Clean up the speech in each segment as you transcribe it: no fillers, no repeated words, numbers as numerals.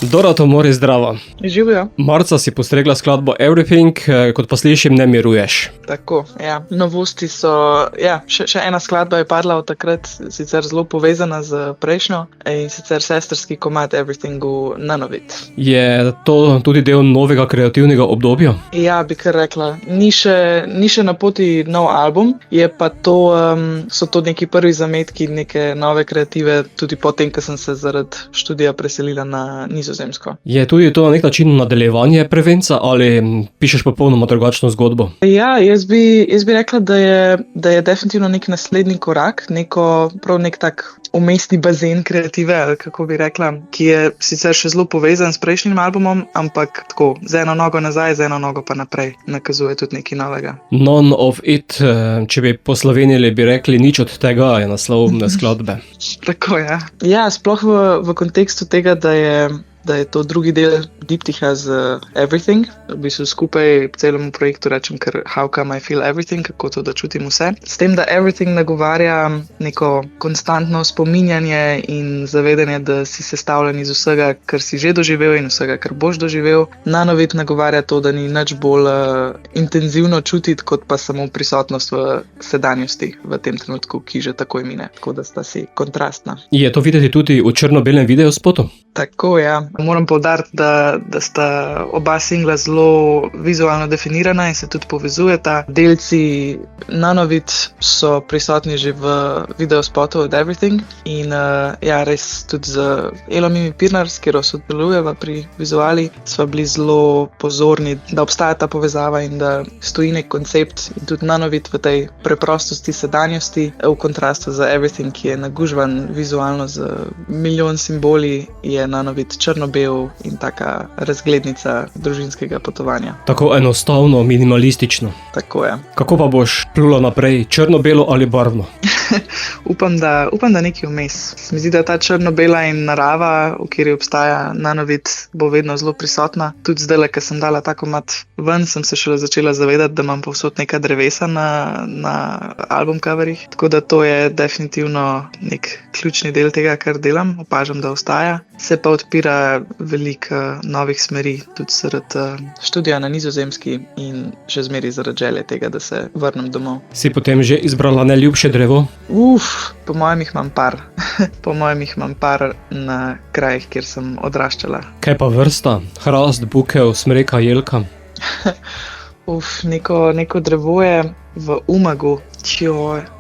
Dora Tomori, zdravo. Živijo. Marca si postregla skladbo Everything, kot pa slišim, ne miruješ. Tako, ja. Novosti so, še ena skladba je padla od takrat, sicer zelo povezana z prejšnjo, in sicer sestrski komad Everythingu None of It. Je to tudi del novega kreativnega obdobja? Ja, bi kar rekla. Ni še na poti nov album, je pa to, so to neki prvi zametki neke nove kreative, tudi potem, ko sem se zaradi študija preselila na Nizozemsko. Je tudi to na nek način nadaljevanje Prevenca ali pišeš popolnoma drugačno zgodbo? Ja, jaz bi rekla, da je definitivno nek naslednji korak, nek tak umestni bazen kreative, ali kako bi rekla, ki je sicer še zelo povezan s prejšnjim albumom, ampak tako, z eno nogo nazaj, z eno nogo pa naprej, nakazuje tudi nekaj novega. None of it, če bi poslovenili, bi rekli nič od tega, je naslov skladbe. Tako, ja. Ja, sploh v kontekstu tega, da je to drugi del diptiha z Everything. V bistvu skupaj celemu projektu rečem, ker How come I feel everything, kako to, da čutim vse. S tem, da Everything nagovarja neko konstantno spominjanje in zavedanje, da si sestavljen iz vsega, kar si že doživel in vsega, kar boš doživel. None of it nagovarja to, da ni nič bolj intenzivno čutiti, kot pa samo prisotnost v sedanjosti v tem trenutku, ki že takoj mine. Tako da sta si kontrastna. Je to videti tudi v črno-belem videospotu? Tako, ja. Moram poudariti, da sta oba singla zelo vizualno definirana in se tudi povezujeta. Delci None of It so prisotni že v videospotu od Everything in res tudi z Mimi Pirnar, s katero sodelujeva pri vizuali, sva bili zelo pozorni, da obstaja ta povezava in da stoji nek koncept in tudi None of It v tej preprostosti sedanjosti v kontrastu z Everything, ki je nagužvan vizualno z milijon simboli, je None of It črno-bel in taka razglednica družinskega potovanja. Tako enostavno, minimalistično. Tako je. Kako pa boš plula naprej, črno-belo ali barvno? Upam, da nekaj vmes. Mi zdi, da ta črno-bela in narava, v kateri obstaja None of It, bo vedno zelo prisotna. Tudi zdaj, ko sem dala ta komad ven, sem se šele začela zavedati, da imam povsod neka drevesa na album coverih. Tako da to je definitivno nek ključni del tega, kar delam. Opažam, da ostaja. Se pa odpira veliko novih smeri, tudi zaradi študija na Nizozemski in še zmeraj zaradi želje tega, da se vrnem domov. Si potem že izbrala najljubše drevo? Po mojem jih imam par. Po mojem jih imam par na krajih, kjer sem odraščala. Kaj pa vrsta? Hrast, bukev, smreka, jelka? Neko drevo je v Umagu.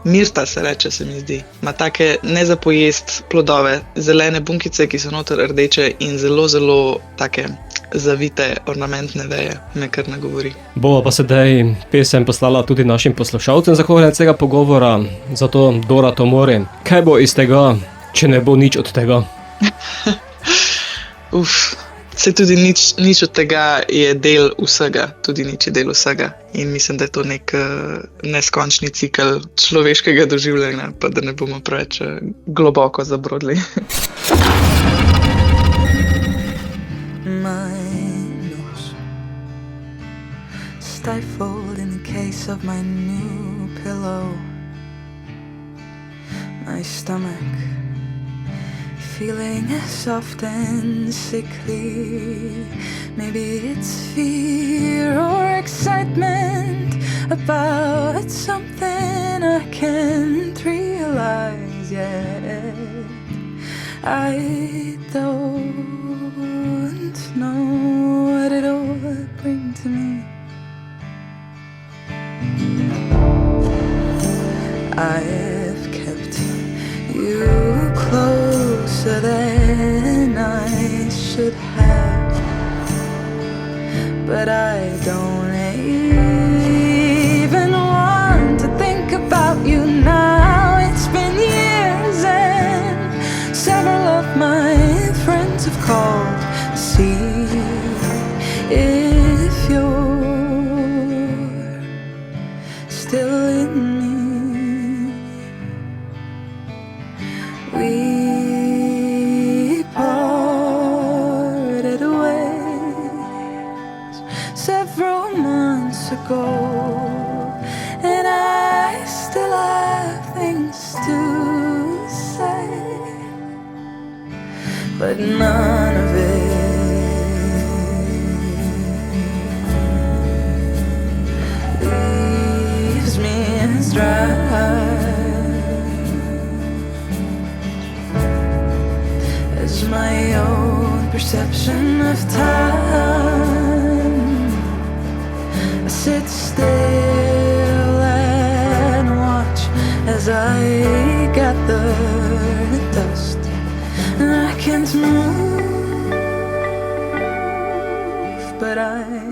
Mirta se reče, se mi zdi. Ima take nezapojest plodove, zelene bunkice, ki so noter rdeče in zelo, zelo take zavite ornamentne veje, me kar nagovori. Bova pa sedaj pesem poslala tudi našim poslušalcem za konec tega pogovora, zato Dora Tomori. Kaj bo iz tega, če ne bo nič od tega? Se tudi nič od tega je del vsega, tudi nič je del vsega. In mislim, da je to nek neskončni cikel človeškega doživljanja, pa da ne bomo preveč globoko zabrodli. My nose stifled in the case of my new pillow. My stomach feeling soft and sickly. Maybe it's fear or excitement about something I can't realize yet. I don't know what it'll bring to me. I've kept you closer than I should have, but I don't even want to think about you now. It's been years and several of my friends have called to see if you're still in me. We parted ways several months ago, and I still have things to say, but none of it strive as my own perception of time. I sit still and watch as I gather the dust, and I can't move, but I